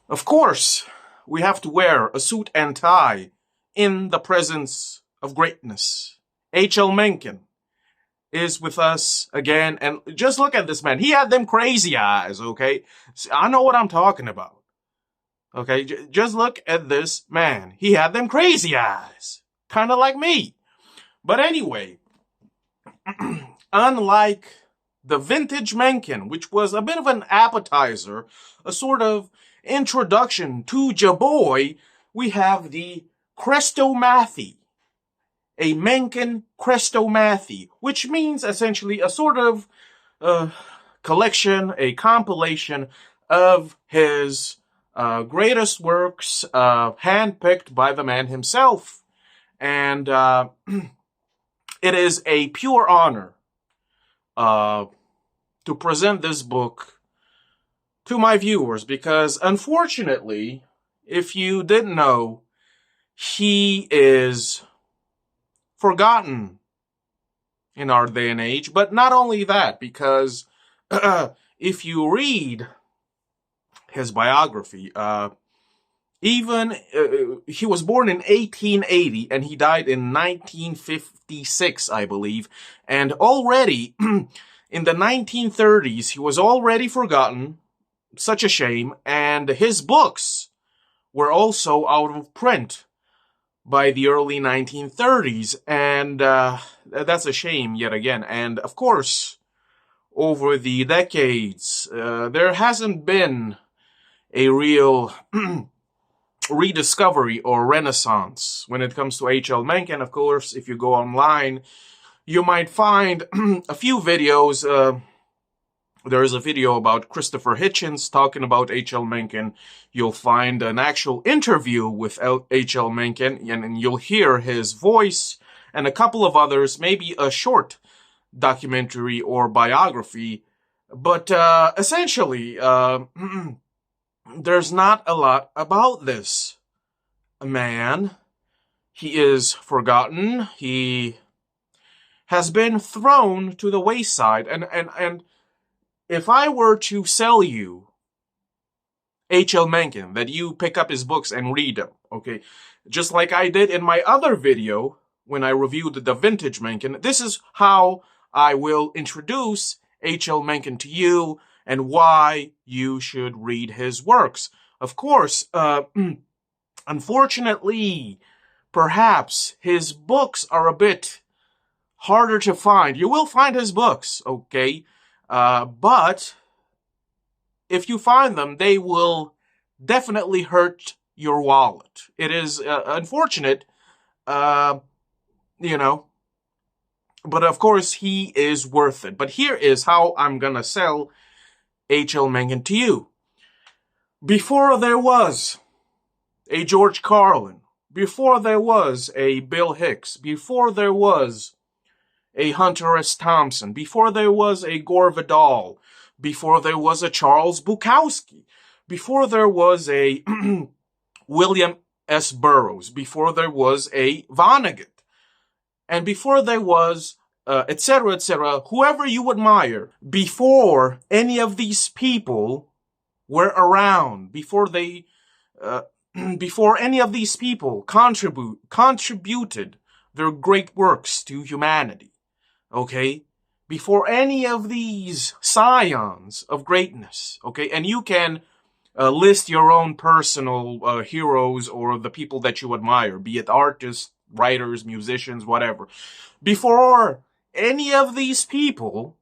Of course, we have to wear a suit and tie in the presence of greatness. H.L. Mencken is with us again, and just look at this man. He had them crazy eyes, okay? I know what I'm talking about. Okay, just look at this man. He had them crazy eyes. Kind of like me. But anyway, unlike the vintage Mencken, which was a bit of an appetizer, a sort of introduction to Jaboy, we have the Chrestomathy, a Mencken Chrestomathy, which means essentially a sort of collection, a compilation of his greatest works, handpicked by the man himself. And it is a pure honor to present this book to my viewers, because unfortunately, if you didn't know, he is forgotten in our day and age. But not only that, because if you read his biography, he was born in 1880 and he died in 1956, I believe. And already in the 1930s, he was already forgotten. Such a shame. And his books were also out of print by the early 1930s. And that's a shame yet again. And of course, over the decades, there hasn't been a real rediscovery or renaissance when it comes to H.L. Mencken. Of course, if you go online, you might find a few videos. There is a video about Christopher Hitchens talking about H.L. Mencken. You'll find an actual interview with H.L. Mencken, and you'll hear his voice and a couple of others, maybe a short documentary or biography. But essentially, there's not a lot about this man. He is forgotten. He has been thrown to the wayside. And if I were to sell you H.L. Mencken, that you pick up his books and read them, okay, just like I did in my other video when I reviewed the vintage Mencken, this is how I will introduce H.L. Mencken to you and why you should read his works. Of course, unfortunately, perhaps his books are a bit harder to find. You will find his books, okay? But if you find them, they will definitely hurt your wallet. It is unfortunate, but of course he is worth it. But here is how I'm gonna sell H.L. Mencken to you. Before there was a George Carlin, before there was a Bill Hicks, before there was a Hunter S. Thompson, before there was a Gore Vidal, before there was a Charles Bukowski, before there was a William S. Burroughs, before there was a Vonnegut, and before there was etc., etc., whoever you admire, before any of these people were around, before any of these people contributed their great works to humanity, okay? Before any of these scions of greatness, okay? And you can list your own personal heroes or the people that you admire, be it artists, writers, musicians, whatever. Before any of these people,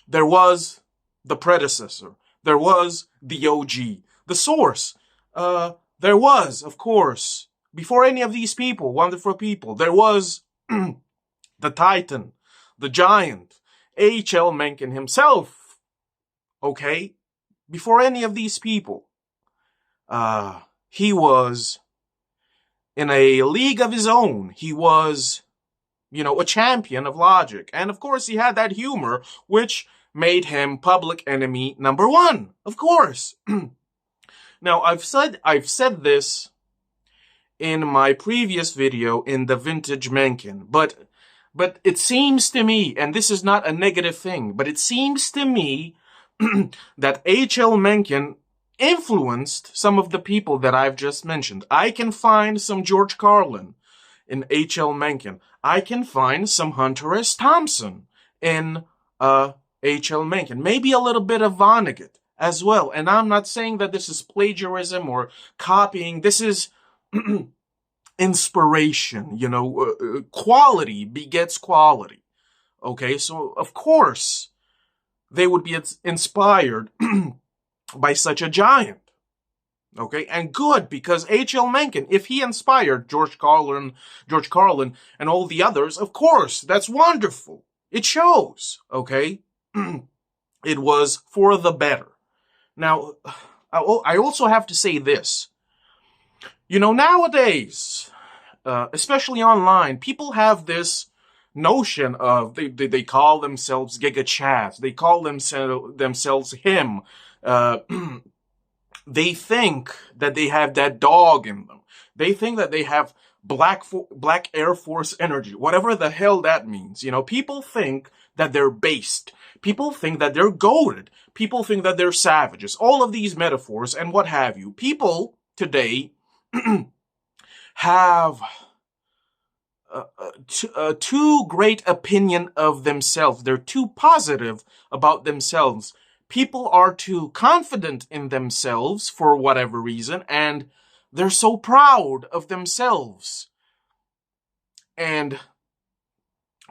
there was the predecessor. There was the OG, the source. There was, of course, before any of these people, wonderful people, there was the Titan, the giant, H.L. Mencken himself. Okay? Before any of these people, he was in a league of his own. He was, a champion of logic. And of course, he had that humor, which made him public enemy number one. Of course. Now, I've said this in my previous video in the vintage Mencken, but it seems to me, and this is not a negative thing, but it seems to me that H.L. Mencken influenced some of the people that I've just mentioned. I can find some George Carlin in H.L. Mencken. I can find some Hunter S. Thompson in H.L. Mencken. Maybe a little bit of Vonnegut as well. And I'm not saying that this is plagiarism or copying. This is inspiration. Quality begets quality. Okay, so of course they would be inspired by such a giant. Okay, and good, because H.L. Mencken, if he inspired George Carlin, and all the others, of course, that's wonderful. It shows, okay? It was for the better. Now, I also have to say this. Nowadays, especially online, people have this notion of, they call themselves Giga Chads. They call themselves him. They think that they have that dog in them. They think that they have black Air Force energy, whatever the hell that means. People think that they're based. People think that they're goated. People think that they're savages. All of these metaphors and what have you. People today have too great opinion of themselves. They're too positive about themselves. People are too confident in themselves for whatever reason, and they're so proud of themselves. And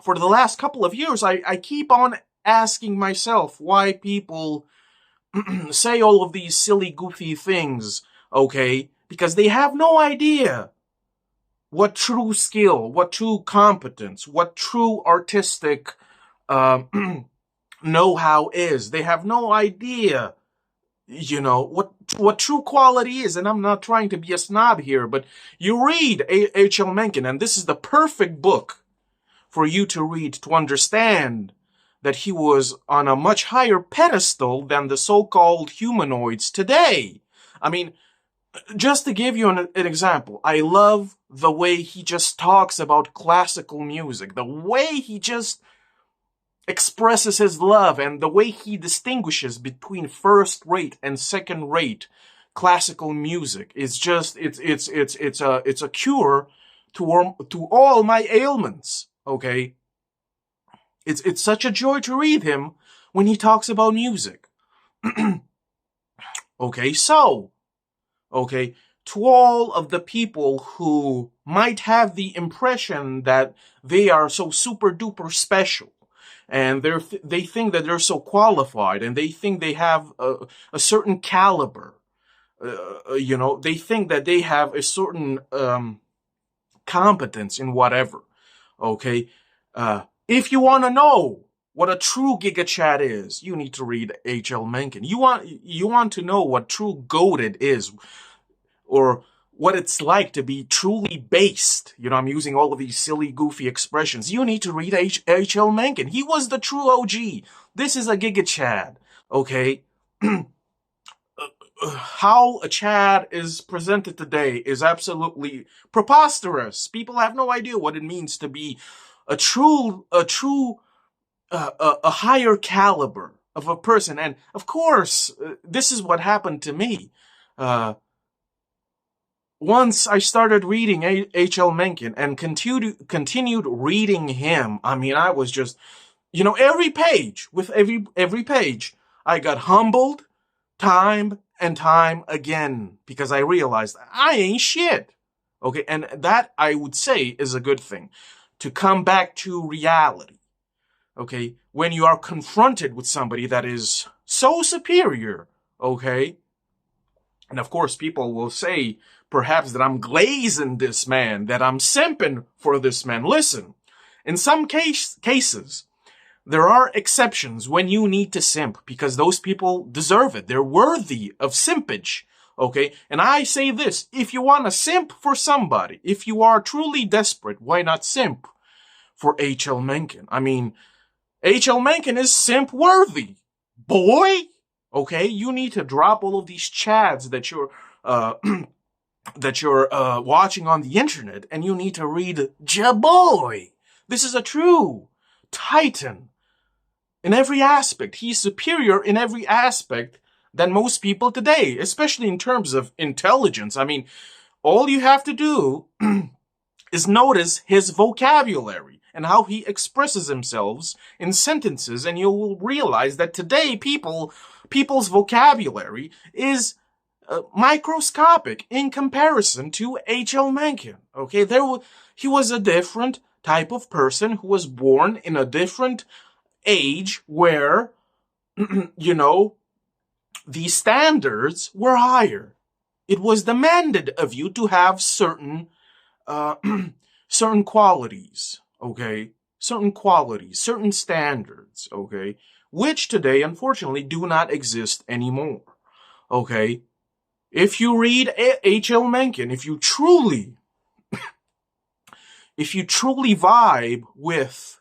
for the last couple of years, I keep on asking myself why people say all of these silly, goofy things, okay? Because they have no idea what true skill, what true competence, what true artistic know-how is. They have no idea, what true quality is. And I'm not trying to be a snob here, but you read H.L. Mencken, and this is the perfect book for you to read to understand that he was on a much higher pedestal than the so-called humanoids today. I mean, just to give you an example, I love the way he just talks about classical music, the way he just expresses his love, and the way he distinguishes between first-rate and second-rate classical music is just it's a cure to all my ailments. Okay, it's such a joy to read him when he talks about music. Okay, so to all of the people who might have the impression that they are so super duper special, and they think that they're so qualified, and they think they have a certain caliber, they think that they have a certain competence in whatever. Okay, if you want to know what a true Giga Chad is, you need to read H.L. Mencken. You want to know what true goated is, or what it's like to be truly based. I'm using all of these silly, goofy expressions. You need to read H.L. Mencken. He was the true OG. This is a Giga Chad, okay? How a Chad is presented today is absolutely preposterous. People have no idea what it means to be a higher caliber of a person. And of course, this is what happened to me. Once I started reading H.L. Mencken and continued reading him, I mean, I was just, every page, with every page, I got humbled time and time again, because I realized I ain't shit. Okay, and that, I would say, is a good thing. To come back to reality. Okay, when you are confronted with somebody that is so superior, okay? And of course, people will say, perhaps, that I'm glazing this man, that I'm simping for this man. Listen, in some cases, there are exceptions when you need to simp, because those people deserve it. They're worthy of simpage, okay? And I say this, if you want to simp for somebody, if you are truly desperate, why not simp for H.L. Mencken? I mean, H.L. Mencken is simp worthy, boy. Okay, you need to drop all of these chads that you're watching on the internet, and you need to read Jaboy. This is a true titan in every aspect. He's superior in every aspect than most people today, especially in terms of intelligence. I mean, all you have to do is notice his vocabulary and how he expresses himself in sentences, and you will realize that today people's vocabulary is microscopic in comparison to H.L. Mencken. Okay, he was a different type of person who was born in a different age where, you know, the standards were higher. It was demanded of you to have certain uh, certain qualities, okay? Certain qualities, certain standards, okay? Which today, unfortunately, do not exist anymore, okay? If you read H.L. Mencken, if you truly vibe with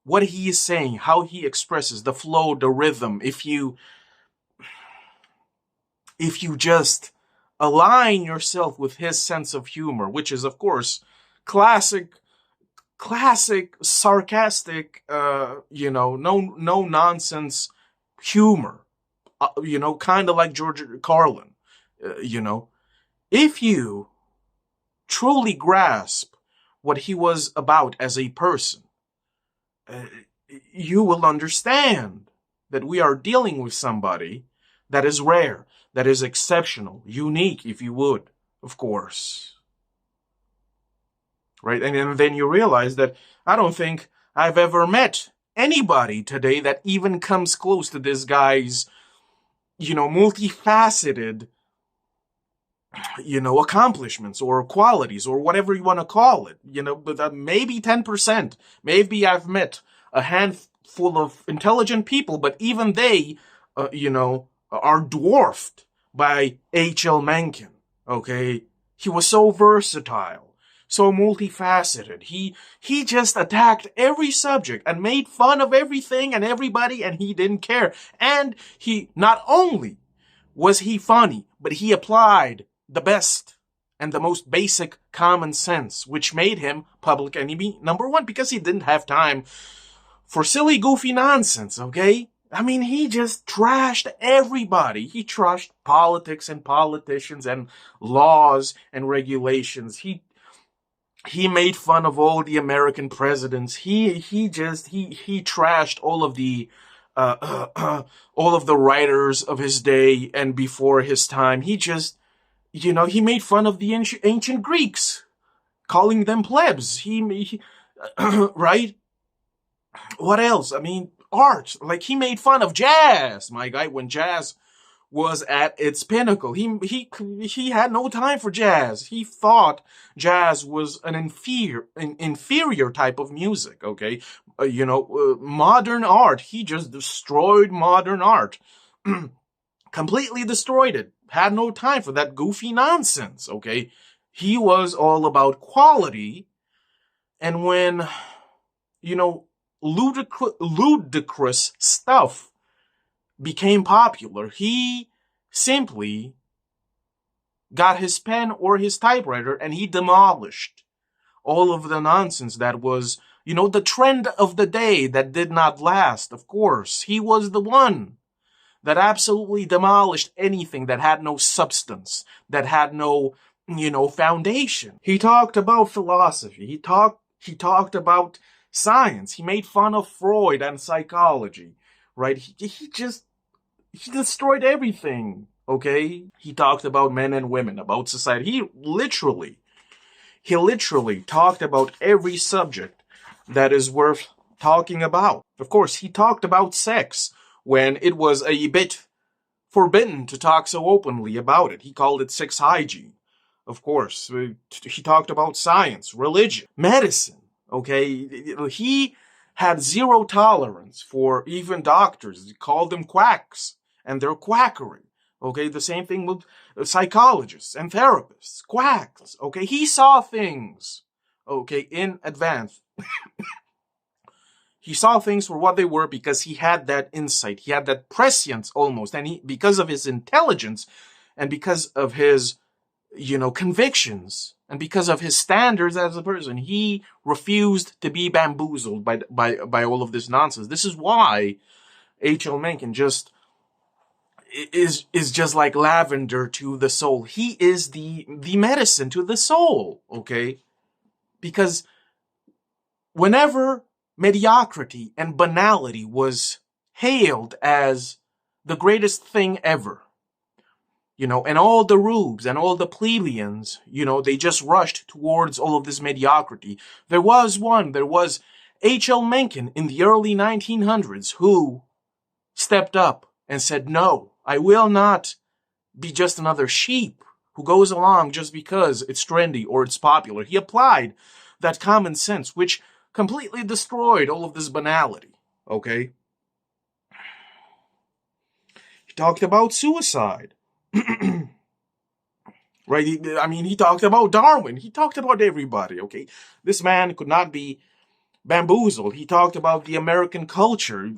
what he is saying, how he expresses the flow, the rhythm, if you just align yourself with his sense of humor, which is, of course, classic, sarcastic, no nonsense humor, kind of like George Carlin, if you truly grasp what he was about as a person, you will understand that we are dealing with somebody that is rare, that is exceptional, unique, if you would, of course. Right? And then you realize that I don't think I've ever met anybody today that even comes close to this guy's, multifaceted, accomplishments or qualities or whatever you want to call it. But maybe 10%. Maybe I've met a handful of intelligent people, but even they, are dwarfed by H.L. Mencken. Okay? He was so versatile, so multifaceted. He just attacked every subject and made fun of everything and everybody, and he didn't care. And he not only was he funny, but he applied the best and the most basic common sense, which made him public enemy number one, because he didn't have time for silly, goofy nonsense, okay? I mean, he just trashed everybody. He trashed politics and politicians and laws and regulations. He made fun of all the American presidents. He trashed all of the writers of his day and before his time. He just, he made fun of the ancient Greeks, calling them plebs. Right? What else? I mean, art. Like, he made fun of jazz, my guy, when jazz was at its pinnacle. He had no time for jazz. He thought jazz was an inferior type of music, okay? Modern art. He just destroyed modern art. Completely destroyed it. Had no time for that goofy nonsense, okay? He was all about quality. And when, ludicrous stuff became popular, he simply got his pen or his typewriter and he demolished all of the nonsense that was, the trend of the day that did not last. Of course, he was the one that absolutely demolished anything that had no substance, that had no, foundation. He talked about philosophy. He talked about science. He made fun of Freud and psychology, right? He destroyed everything, okay? He talked about men and women, about society. He literally talked about every subject that is worth talking about. Of course, he talked about sex when it was a bit forbidden to talk so openly about it. He called it sex hygiene. Of course, he talked about science, religion, medicine, okay? He had zero tolerance for even doctors. He called them quacks and their quackery. Okay, the same thing with psychologists and therapists, quacks. Okay, he saw things, okay, in advance. He saw things for what they were because he had that insight. He had that prescience almost. And because of his intelligence and because of his, convictions and because of his standards as a person, he refused to be bamboozled by all of this nonsense. This is why H.L. Mencken just is just like lavender to the soul. He is the medicine to the soul, okay? Because whenever mediocrity and banality was hailed as the greatest thing ever, and all the rubes and all the plebeians, they just rushed towards all of this mediocrity. There was H.L. Mencken in the early 1900s who stepped up and said, no, I will not be just another sheep who goes along just because it's trendy or it's popular. He applied that common sense, which completely destroyed all of this banality, okay? He talked about suicide. Right? He talked about Darwin. He talked about everybody, okay? This man could not be bamboozled. He talked about the American culture.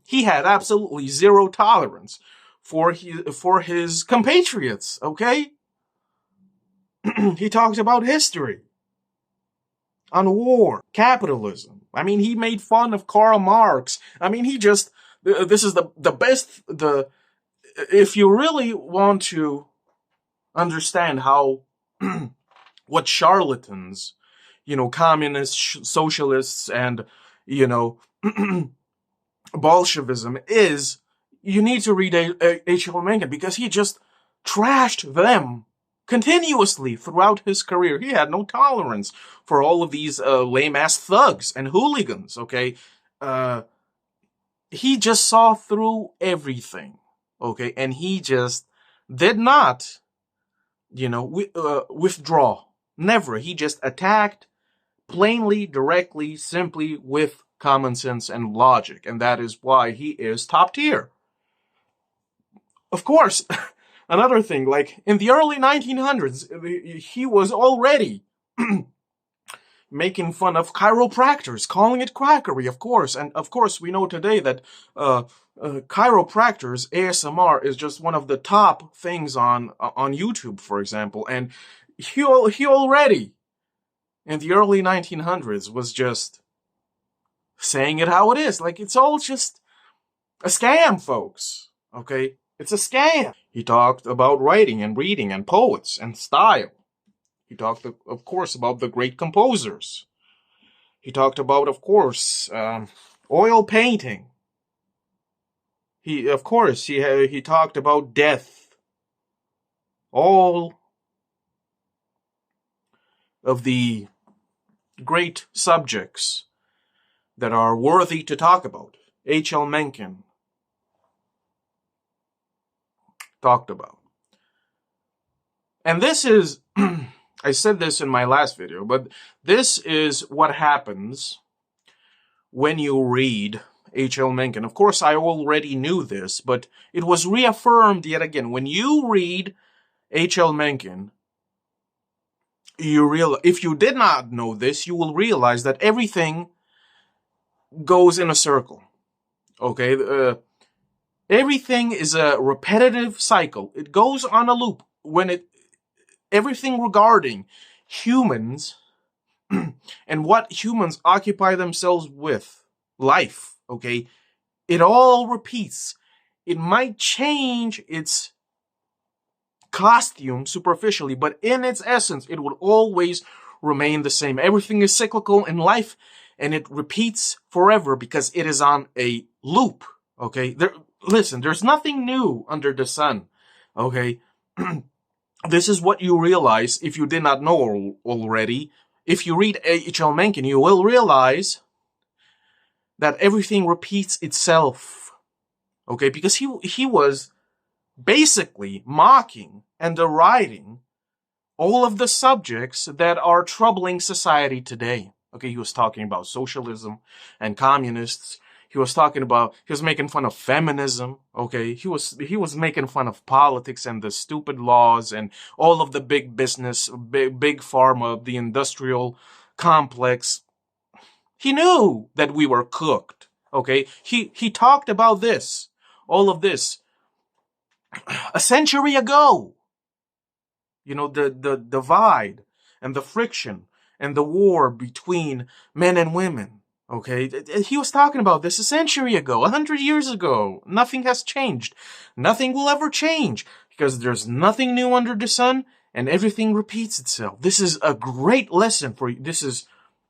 He had absolutely zero tolerance for his compatriots, okay? He talked about history, on war, capitalism. He made fun of Karl Marx. This is the best, if you really want to understand how, what charlatans, communists, socialists, and, Bolshevism is, you need to read H.L. Mencken, because he just trashed them continuously throughout his career. He had no tolerance for all of these lame-ass thugs and hooligans, okay? He just saw through everything, okay? And he just did not, withdraw. Never. He just attacked plainly, directly, simply, with common sense and logic. And that is why he is top tier. Of course, another thing, like in the early 1900s, he was already making fun of chiropractors, calling it quackery, of course. And of course, we know today that chiropractors, ASMR, is just one of the top things on YouTube, for example. And he already, in the early 1900s, was just saying it how it is. Like, it's all just a scam, folks. Okay? It's a scam. He talked about writing and reading and poets and style. He talked, of course, about the great composers. He talked about, of course, oil painting. He talked about death. All of the great subjects that are worthy to talk about, H.L. Mencken talked about. And this is, I said this in my last video, but this is what happens when you read H.L. Mencken. Of course, I already knew this, but it was reaffirmed yet again. When you read H.L. Mencken, if you did not know this, you will realize that everything goes in a circle. Okay? Everything is a repetitive cycle. It goes on a loop. Everything regarding humans and what humans occupy themselves with, life, okay, it all repeats. It might change its costume superficially, but in its essence, it would always remain the same. Everything is cyclical in life, and it repeats forever because it is on a loop, okay? Listen, there's nothing new under the sun, okay? This is what you realize if you did not know already. If you read H.L. Mencken, you will realize that everything repeats itself, okay? Because he was basically mocking and deriding all of the subjects that are troubling society today. Okay, he was talking about socialism and communists. He was making fun of feminism, okay? He was making fun of politics and the stupid laws and all of the big business, big pharma, the industrial complex. He knew that we were cooked, okay? He talked about this, all of this, a century ago. The divide and the friction and the war between men and women, Okay, he was talking about this a century ago, 100 years ago. Nothing has changed. Nothing will ever change because there's nothing new under the sun and everything repeats itself. This is a great lesson for you. This is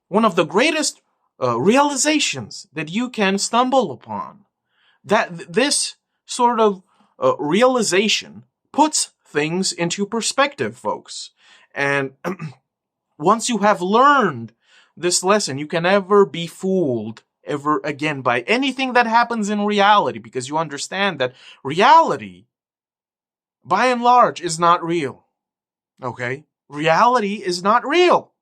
one of the greatest realizations that you can stumble upon. That this sort of realization puts things into perspective, folks. And once you have learned this lesson, you can never be fooled ever again by anything that happens in reality, because you understand that reality, by and large, is not real. Okay? Reality is not real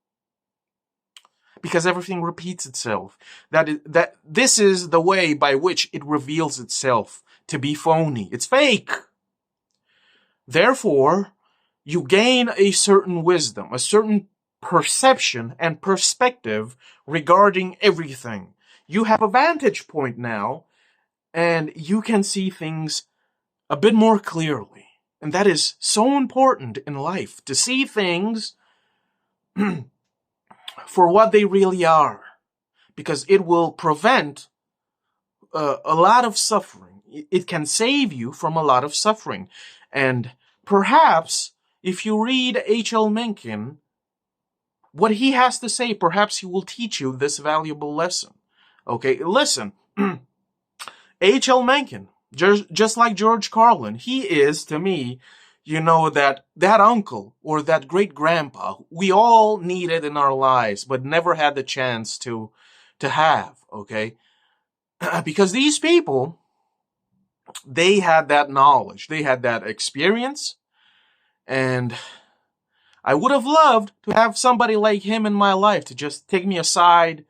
because everything repeats itself. That this is the way by which it reveals itself to be phony. It's fake. Therefore, you gain a certain wisdom, a certain perception and perspective regarding everything. You have a vantage point now, and you can see things a bit more clearly. And that is so important in life, to see things for what they really are, because it will prevent a lot of suffering. It can save you from a lot of suffering. And perhaps if you read H.L. Mencken, what he has to say, perhaps he will teach you this valuable lesson. Okay, listen. H.L. Mencken, just like George Carlin, he is, to me, that uncle or that great-grandpa we all needed in our lives, but never had the chance to have, okay? Because these people, they had that knowledge, they had that experience, and I would have loved to have somebody like him in my life to just take me aside,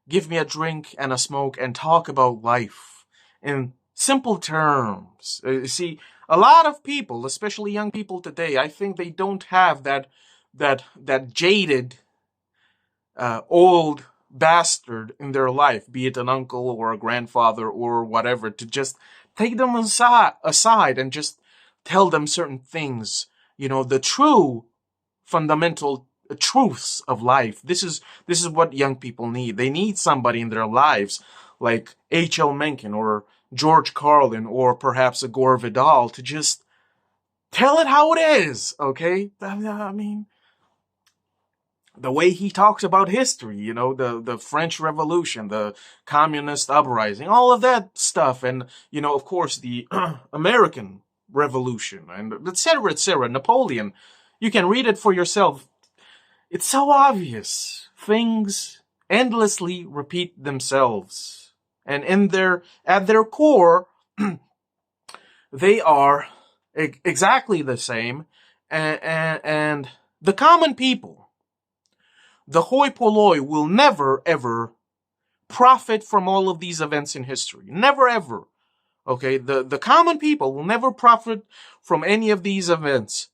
give me a drink and a smoke, and talk about life in simple terms. See, a lot of people, especially young people today, I think they don't have that jaded old bastard in their life, be it an uncle or a grandfather or whatever, to just take them aside and just tell them certain things, the true fundamental truths of life. This is what young people need. They need somebody in their lives like H.L. Mencken or George Carlin or perhaps a Gore Vidal to just tell it how it is, okay? I mean, the way he talks about history, the French Revolution, the Communist Uprising, all of that stuff, and, of course, the American Revolution, and etc., Napoleon. You can read it for yourself. It's so obvious. Things endlessly repeat themselves. And at their core, they are exactly the same. And the common people, the hoi polloi, will never, ever profit from all of these events in history. Never, ever. Okay? The common people will never profit from any of these events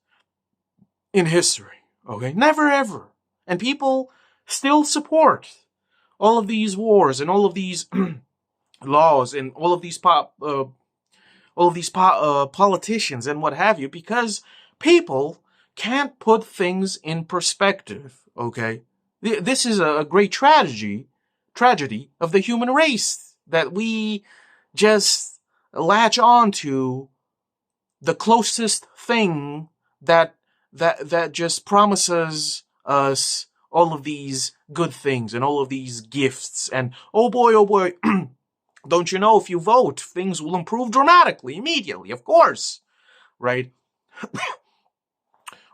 in history. Okay? Never, ever. And people still support all of these wars and all of these laws and all of these politicians and what have you, because people can't put things in perspective. Okay? This is a great tragedy of the human race, that we just latch on to the closest thing that just promises us all of these good things and all of these gifts. And oh boy, don't you know, if you vote, things will improve dramatically, immediately, of course, right?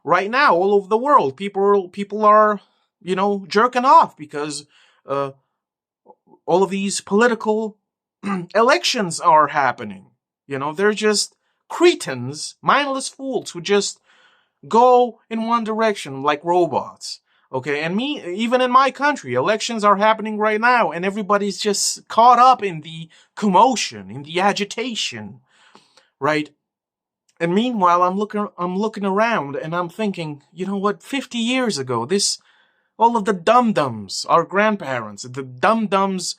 Right now, all over the world, people are, jerking off because all of these political elections are happening. They're just cretins, mindless fools who just go in one direction like robots. Okay, and even in my country, elections are happening right now, and everybody's just caught up in the commotion, in the agitation, right? And meanwhile, I'm looking around, and I'm thinking, you know what? 50 years ago, all of the dum-dums, our grandparents, the dum-dums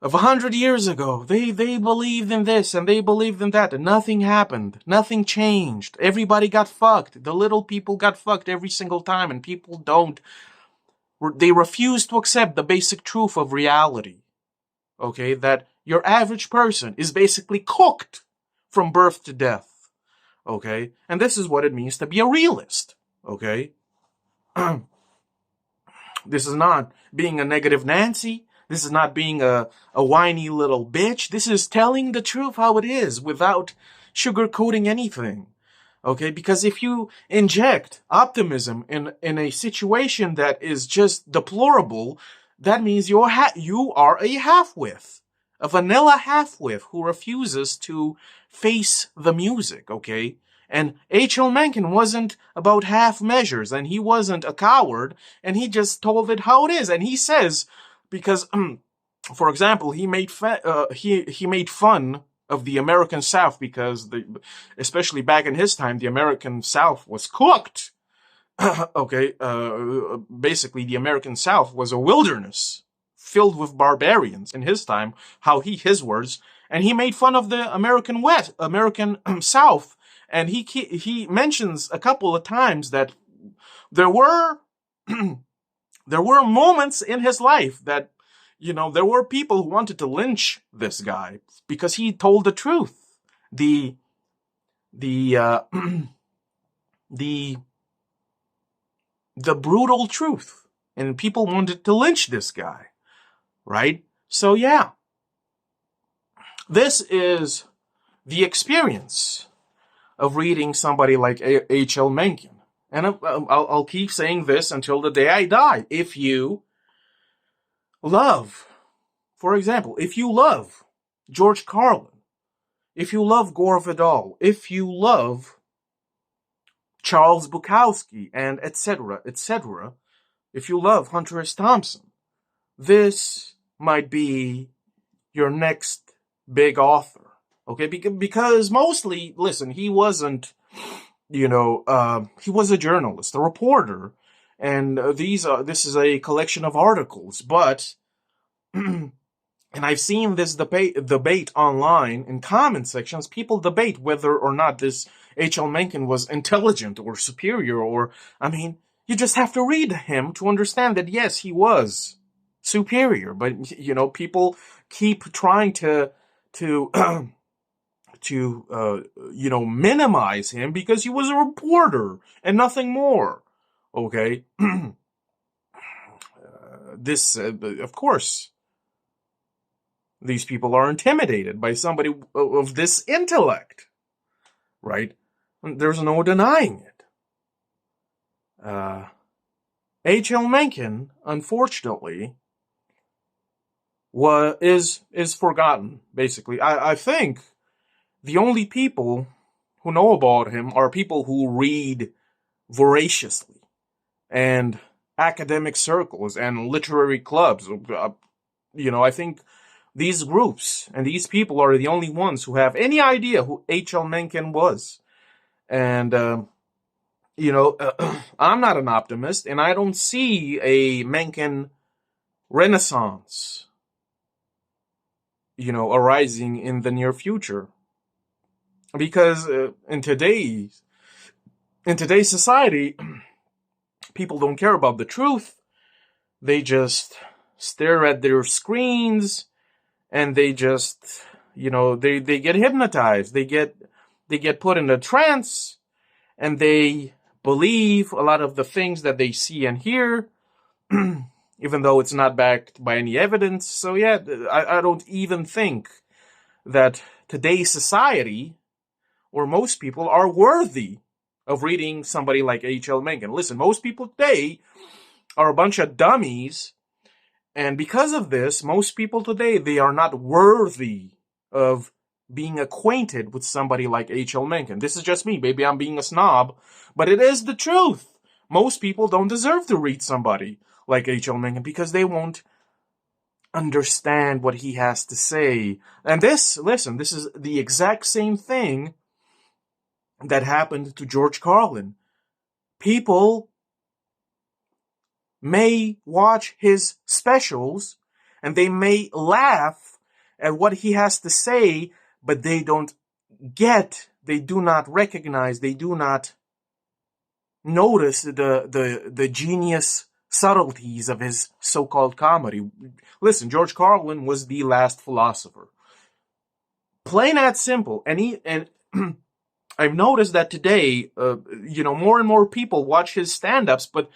of 100 years ago, they believed in this and they believed in that, and nothing happened. Nothing changed. Everybody got fucked. The little people got fucked every single time, and people don't They refuse to accept the basic truth of reality. Okay, that your average person is basically cooked from birth to death. Okay, and this is what it means to be a realist. Okay, this is not being a negative Nancy. This is not being a whiny little bitch. This is telling the truth how it is without sugarcoating anything. Okay, because if you inject optimism in a situation that is just deplorable, that means you are a half-wit, a vanilla half-wit who refuses to face the music, okay? And H.L. Mencken wasn't about half measures, and he wasn't a coward, and he just told it how it is. And he says, because, for example, he made fun of the American South because, especially back in his time, the American South was cooked. Okay, basically the American South was a wilderness filled with barbarians in his time, his words, and he made fun of the American South, and he mentions a couple of times that there were there were moments in his life that, there were people who wanted to lynch this guy because he told the truth. The the brutal truth. And people wanted to lynch this guy. Right? So yeah. This is the experience of reading somebody like H.L. Mencken. And I'll keep saying this until the day I die. If you love, for example, if you love George Carlin, if you love Gore Vidal, if you love Charles Bukowski, and etc., etc., if you love Hunter S. Thompson, this might be your next big author. Okay, because mostly, listen, he wasn't, he was a journalist, a reporter, and this is a collection of articles, but, and I've seen this debate online in comment sections. People debate whether or not this H.L. Mencken was intelligent or superior, you just have to read him to understand that, yes, he was superior. But, people keep trying to minimize him because he was a reporter and nothing more. Okay? Of course, these people are intimidated by somebody of this intellect, right? There's no denying it. H.L. Mencken, unfortunately, is forgotten, basically. I think the only people who know about him are people who read voraciously, and academic circles and literary clubs. I think these groups and these people are the only ones who have any idea who H.L. Mencken was. And, I'm not an optimist, and I don't see a Mencken renaissance, arising in the near future. Because in today's society, people don't care about the truth. They just stare at their screens, and they just, they get hypnotized. They get put in a trance, and they believe a lot of the things that they see and hear, even though it's not backed by any evidence. So yeah, I don't even think that today's society, or most people, are worthy of reading somebody like H.L. Mencken. Listen, most people today are a bunch of dummies, and because of this, most people today, they are not worthy of being acquainted with somebody like H.L. Mencken. This is just me. Maybe I'm being a snob, but it is the truth. Most people don't deserve to read somebody like H.L. Mencken because they won't understand what he has to say. And this is the exact same thing that happened to George Carlin. People may watch his specials and they may laugh at what he has to say, but they do not recognize, they do not notice the genius subtleties of his so-called comedy. Listen, George Carlin was the last philosopher. Plain and simple. And I've noticed that today, more and more people watch his stand-ups, but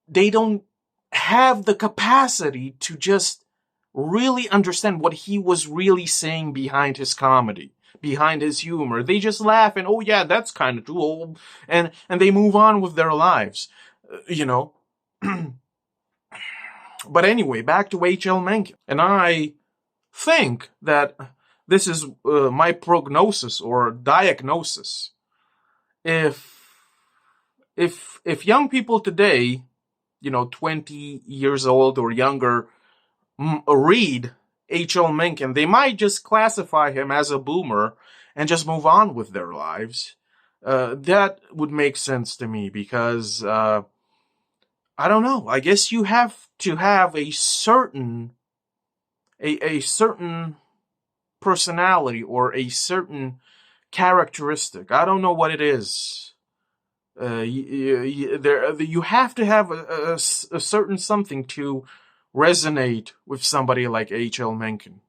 they don't have the capacity to just really understand what he was really saying behind his comedy, behind his humor. They just laugh and, oh yeah, that's kind of true, and they move on with their lives, you know. But anyway, back to H.L. Mencken, and I think that this is my prognosis or diagnosis. If young people today, 20 years old or younger, read H.L. Mencken, they might just classify him as a boomer and just move on with their lives. That would make sense to me because, I don't know, I guess you have to have a certain personality or a certain characteristic. I don't know what it is. You have to have a certain something to resonate with somebody like H.L. Mencken.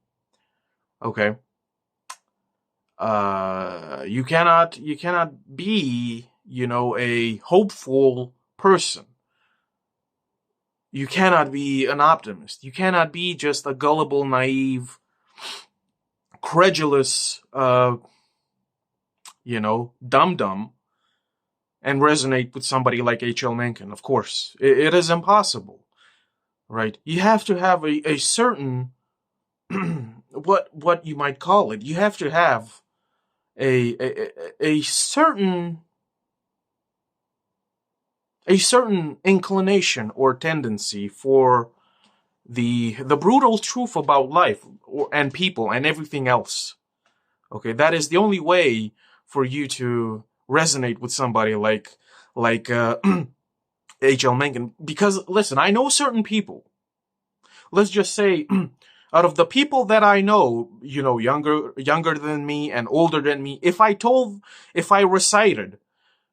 Okay. You cannot be, a hopeful person. You cannot be an optimist. You cannot be just a gullible, naive, credulous, dum-dum and resonate with somebody like H.L. Mencken. Of course, it is impossible, right? You have to have a certain, what you might call it. You have to have a certain inclination or tendency for the brutal truth about life and people and everything else. Okay, that is the only way for you to resonate with somebody like H.L. Mencken. Because listen, I know certain people. Let's just say, out of the people that I know, younger than me and older than me, if I recited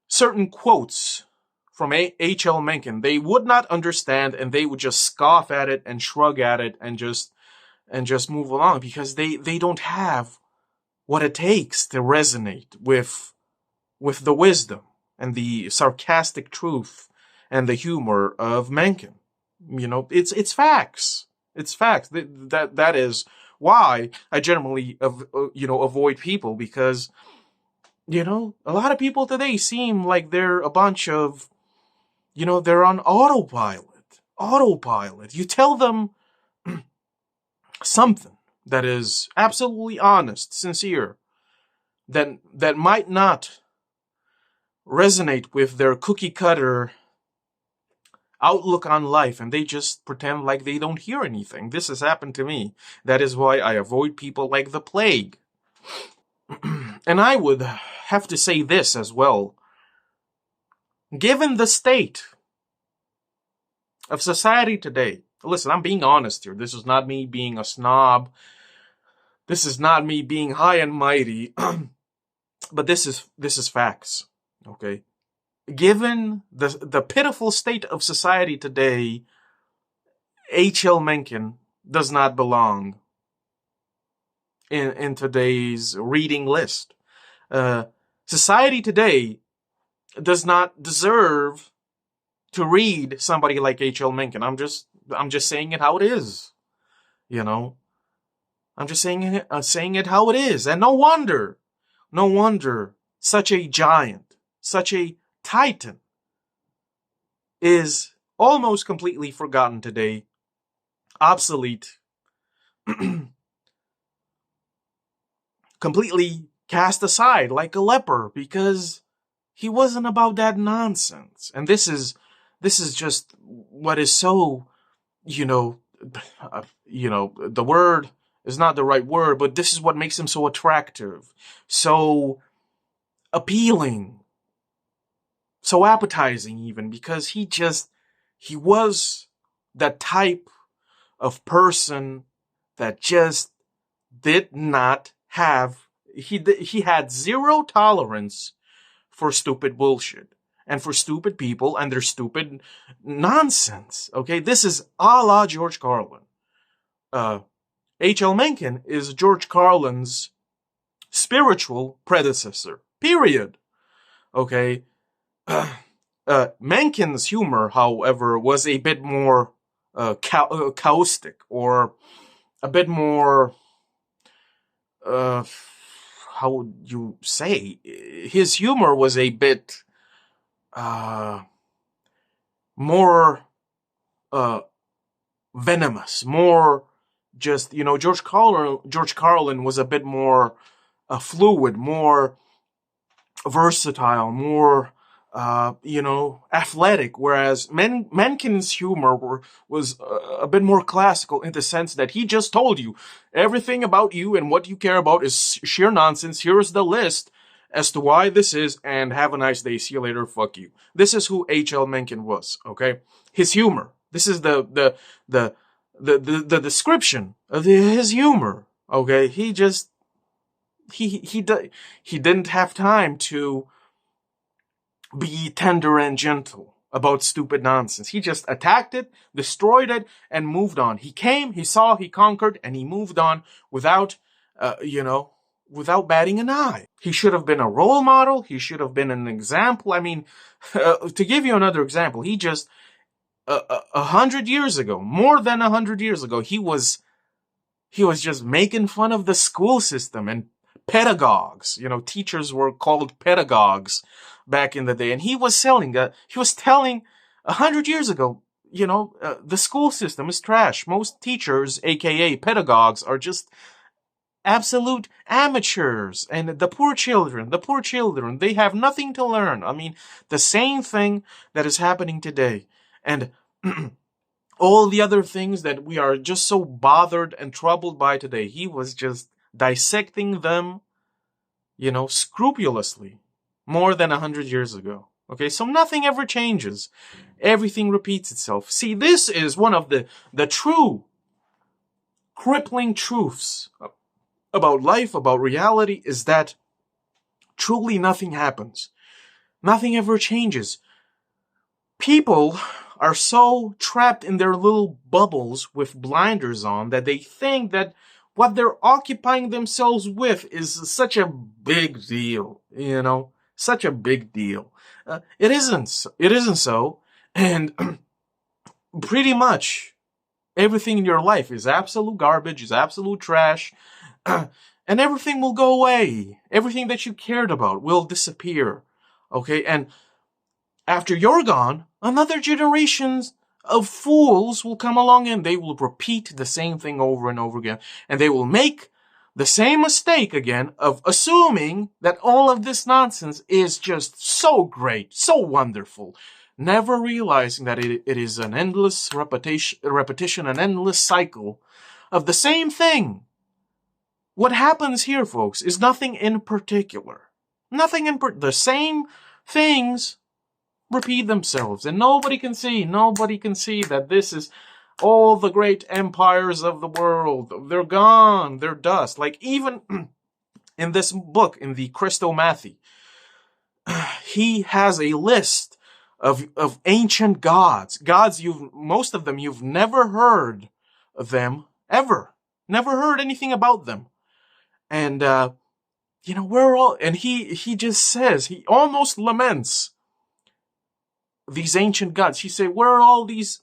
certain quotes from H.L. Mencken, they would not understand and they would just scoff at it and shrug at it and just move along because they don't have what it takes to resonate with the wisdom and the sarcastic truth and the humor of Mencken. It's facts. It's facts. That is why I generally avoid people because a lot of people today seem like they're a bunch of they're on autopilot. You tell them something that is absolutely honest, sincere, that might not resonate with their cookie cutter outlook on life, and they just pretend like they don't hear anything. This has happened to me. That is why I avoid people like the plague. And I would have to say this as well. Given the state of society today, listen, I'm being honest here. This is not me being a snob. This is not me being high and mighty. But this is facts. Okay? Given the pitiful state of society today, H.L. Mencken does not belong in today's reading list. Society today does not deserve to read somebody like H.L. Mencken. I'm just saying it how it is. I'm just saying it how it is. And no wonder such a giant, such a titan is almost completely forgotten today, obsolete, completely cast aside like a leper because he wasn't about that nonsense. And this is just what is so, the word is not the right word, but this is what makes him so attractive, so appealing, so appetizing even, because he was that type of person that just did not have, he had zero tolerance for stupid bullshit. and for stupid people and their stupid nonsense. Okay, this is a la George Carlin. H.L. Mencken is George Carlin's spiritual predecessor. Period. Okay. Mencken's humor, however, was a bit more caustic, or a bit more, how would you say? His humor was a bit more venomous, more just, George Carlin was a bit more fluid, more versatile, more athletic, whereas Mencken's humor was a bit more classical, in the sense that he just told you everything about you and what you care about is sheer nonsense. Here's the list as to why this is, and have a nice day. See you later. Fuck you. This is who H.L. Mencken was. Okay, his humor. This is the description of his humor. Okay, he didn't have time to be tender and gentle about stupid nonsense. He just attacked it, destroyed it, and moved on. He came, he saw, he conquered, and he moved on without batting an eye. He should have been a role model. He should have been an example. I mean, to give you another example, he just 100 years ago, more than 100 years ago, he was just making fun of the school system and pedagogues. Teachers were called pedagogues back in the day, and he was telling 100 years ago, the school system is trash. Most teachers, aka pedagogues, are just absolute amateurs, and the poor children, they have nothing to learn. I mean, the same thing that is happening today, and all the other things that we are just so bothered and troubled by today, he was just dissecting them, scrupulously, more than 100 years ago. Okay, so nothing ever changes. Everything repeats itself. See, this is one of the true crippling truths about life, about reality, is that truly nothing happens. Nothing ever changes. People are so trapped in their little bubbles with blinders on that they think that what they're occupying themselves with is such a big deal, such a big deal. It isn't. It isn't so. And pretty much everything in your life is absolute garbage, is absolute trash, and everything will go away. Everything that you cared about will disappear. Okay, and after you're gone, another generation of fools will come along, and they will repeat the same thing over and over again. And they will make the same mistake again of assuming that all of this nonsense is just so great, so wonderful, never realizing that it is an endless repetition, an endless cycle of the same thing. What happens here, folks, is nothing in particular. The same things repeat themselves, and nobody can see that this is all the great empires of the world. They're gone, they're dust. Like, even in this book, in the Chrestomathy, he has a list of ancient gods, most of them you've never heard of them ever, never heard anything about them. And we're all, and he just says, he almost laments these ancient gods. He say, where are all these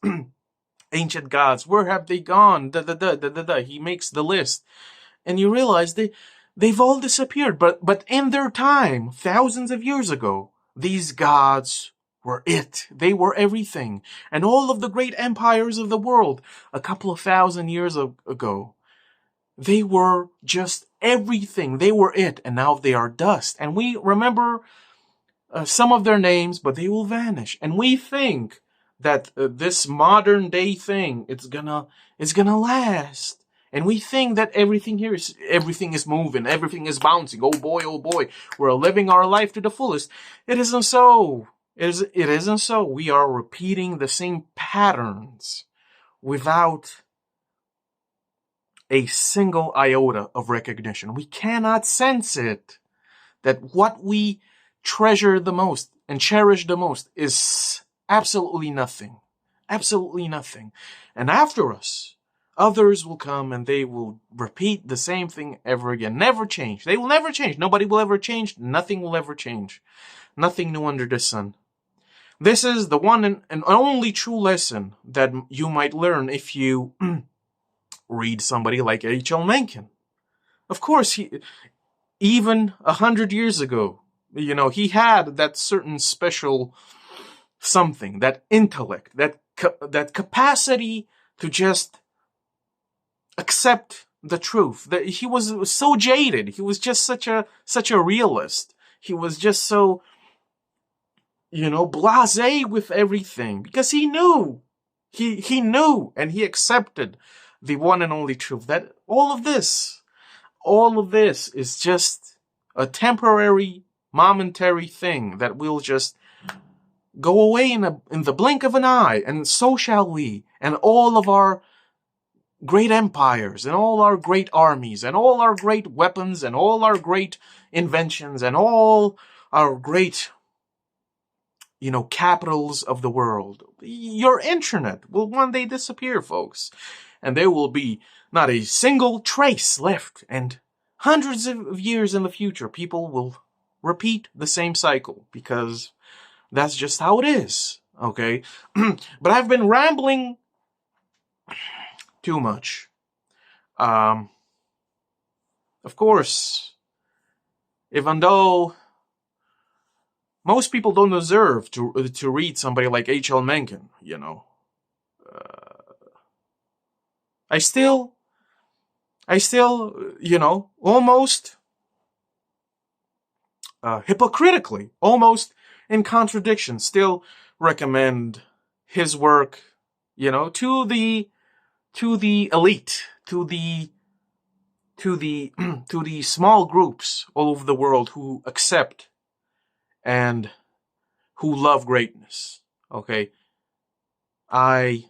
ancient gods? Where have they gone? He makes the list, and you realize they've all disappeared. But in their time, thousands of years ago, these gods were it. They were everything. And all of the great empires of the world, a couple of thousand years ago, they were just everything. They were it, and now they are dust. And we remember some of their names, but they will vanish. And we think that this modern day thing, it's gonna last. And we think that everything is moving, everything is bouncing. Oh boy, we're living our life to the fullest. It isn't so. It isn't so. We are repeating the same patterns without a single iota of recognition. We cannot sense it. That what we treasure the most and cherish the most is absolutely nothing. Absolutely nothing. And after us, others will come and they will repeat the same thing ever again. Never change. They will never change. Nobody will ever change. Nothing will ever change. Nothing new under the sun. This is the one and only true lesson that you might learn if you read somebody like H.L. Mencken. Of course, even 100 years ago, he had that certain special something, that intellect, that capacity to just accept the truth. That he was so jaded. He was just such a realist. He was just so, blasé with everything because he knew. He knew and he accepted the one and only truth that all of this is just a temporary, momentary thing that will just go away in the blink of an eye, and so shall we, and all of our great empires, and all our great armies, and all our great weapons, and all our great inventions, and all our great, capitals of the world. Your internet will one day disappear, folks, and there will be not a single trace left, and hundreds of years in the future, people will repeat the same cycle, because that's just how it is, okay? But I've been rambling too much. Of course, even though most people don't deserve to read somebody like H.L. Mencken, I still, almost hypocritically, almost in contradiction, still recommend his work, to the elite, to the small groups all over the world who accept and who love greatness. Okay, I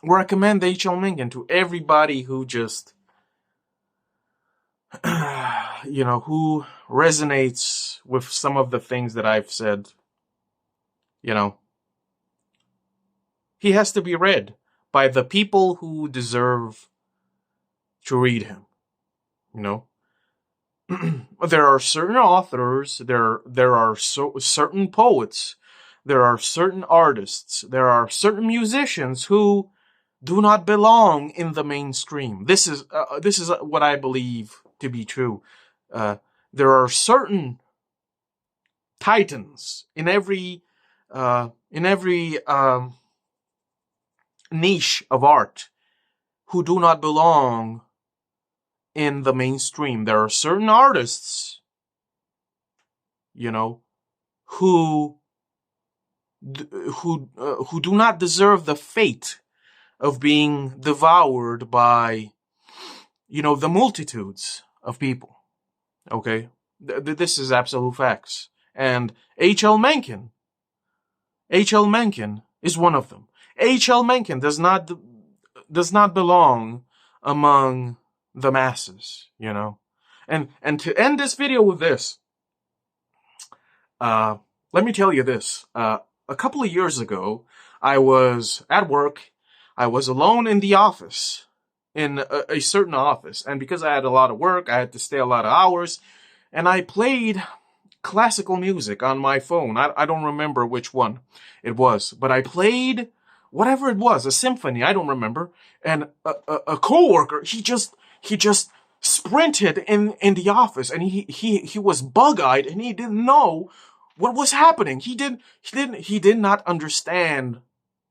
recommend H.L. Mencken to everybody who just, who resonates with some of the things that I've said. He has to be read by the people who deserve to read him. There are certain authors, there are certain poets, there are certain artists, there are certain musicians who do not belong in the mainstream. This is what I believe to be true. There are certain titans in every niche of art who do not belong in the mainstream. There are certain artists, who do not deserve the fate of being devoured by, the multitudes of people. Okay, this is absolute facts, and H.L. Mencken is one of them. H.L. Mencken does not belong among the masses, And to end this video with this, let me tell you this. A couple of years ago, I was at work. I was alone in the office, in a certain office. And because I had a lot of work, I had to stay a lot of hours. And I played classical music on my phone. I don't remember which one it was, but I played whatever it was, a symphony, I don't remember. And a coworker, he just sprinted in the office, and he was bug-eyed, and he didn't know what was happening. He did not understand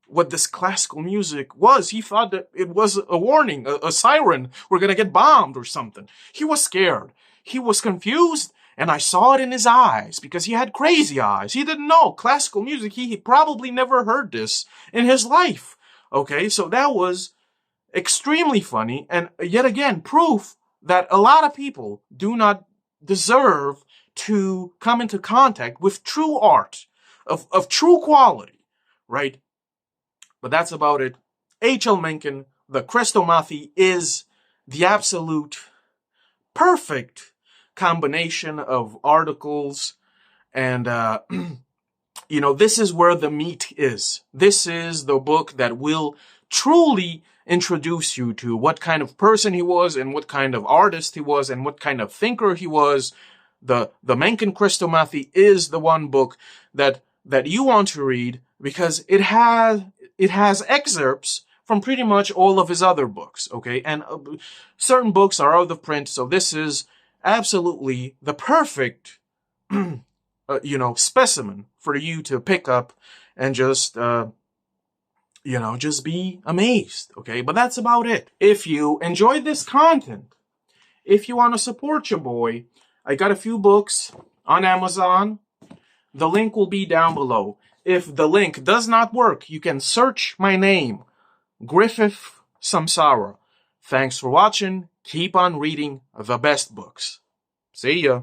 what this classical music was. He thought that it was a warning, a siren. We're gonna get bombed or something. He was scared. He was confused, and I saw it in his eyes because he had crazy eyes. He didn't know classical music. He probably never heard this in his life. Okay, so that was extremely funny, and yet again, proof that a lot of people do not deserve to come into contact with true art, of true quality, right? But that's about it. H.L. Mencken, the Chrestomathy, is the absolute perfect combination of articles. And, this is where the meat is. This is the book that will truly introduce you to what kind of person he was and what kind of artist he was and what kind of thinker he was. The Mencken Chrestomathy is the one book that you want to read because it has excerpts from pretty much all of his other books, okay? And certain books are out of print, so this is absolutely the perfect, specimen for you to pick up and just, just be amazed, okay? But that's about it. If you enjoyed this content, if you want to support your boy, I got a few books on Amazon. The link will be down below. If the link does not work, you can search my name, Griffith Samsara. Thanks for watching. Keep on reading the best books. See ya.